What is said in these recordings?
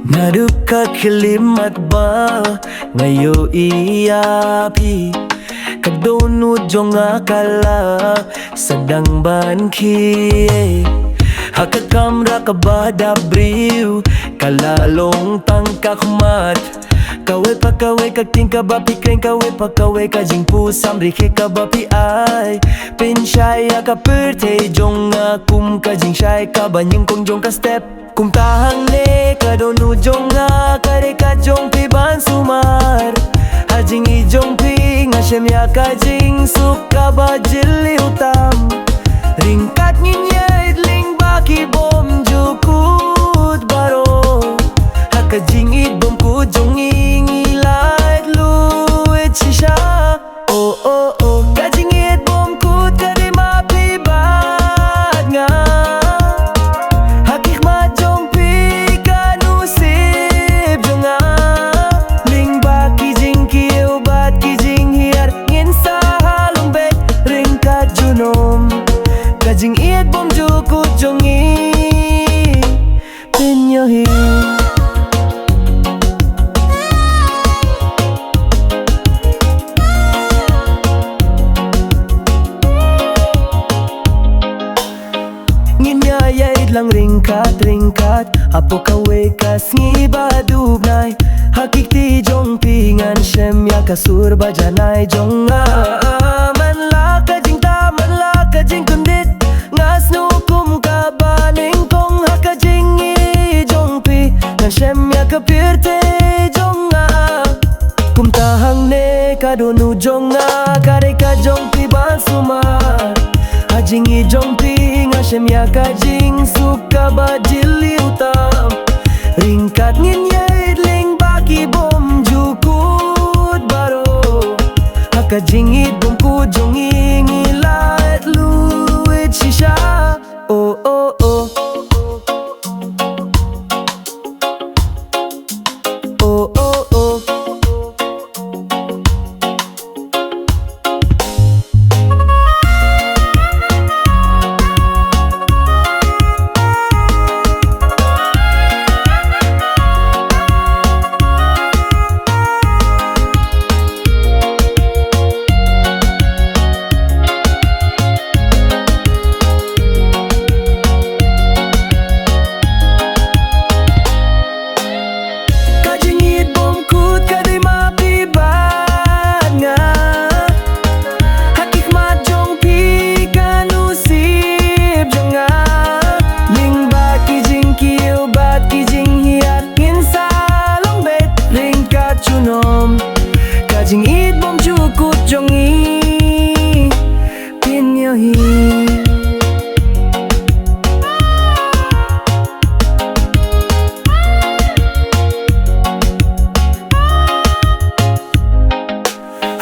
Naduka kilimat ba ngayo iyapi kadonod jong akala sadang banki hakakamra kabada briw kalalong tangkakmat kaway pa kaway kagting kabapi kring kaway pa kaway kajing pusam rike kabapi ay pinsyaya kaperte jong akum kajing syay kabanyeng kong jong ka step kung tahang ne kadonu jong nga kare ka jong piban sumar hajing ijong pi nga syemya kajing suka bajili utam ringkat nginyay ling baki bom jukut baro hakajing idbom ku jong ingilait luit shisha oh oh oh kajing idbom kut kare mapibad nga kajing iat bom jukut jongi pinyohi nginyaya idlang ringkat apo kawe kas ngibadubnay hakikti jong pingan syemya kasur bajanay jong manla kajing ta manla kajing kundit ngas nukum kabaling kong hakajing ijong pi ngan syemya kapirte jong kum tahang ne kadonu jong kare ka jong pi basumar hajing ijong pi nga syemya kajing suka bajili utam ringkat nginyay ling baki bom jukut baro hakajing idbom ku jong ingilait luit shisha oh oh oh oh oh oh kajing idbom jukut jongi pinyohi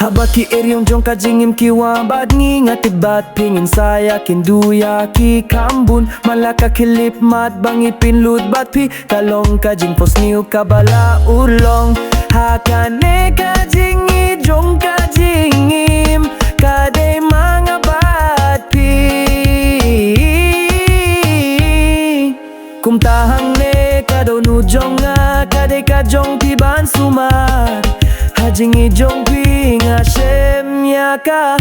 habaki eryong jong kajing imkiwa bad ngingatid bat pingin saya kinduya ki kambun malaka kilip mat bangit pinlut bat pi kalong kajing pos niu kabala ulong hakane kajing ijong kajing im kadai mga batpi kum tahang ne kadonu jong kadai kajong piban sumar hajing ijong pi nga syemya ka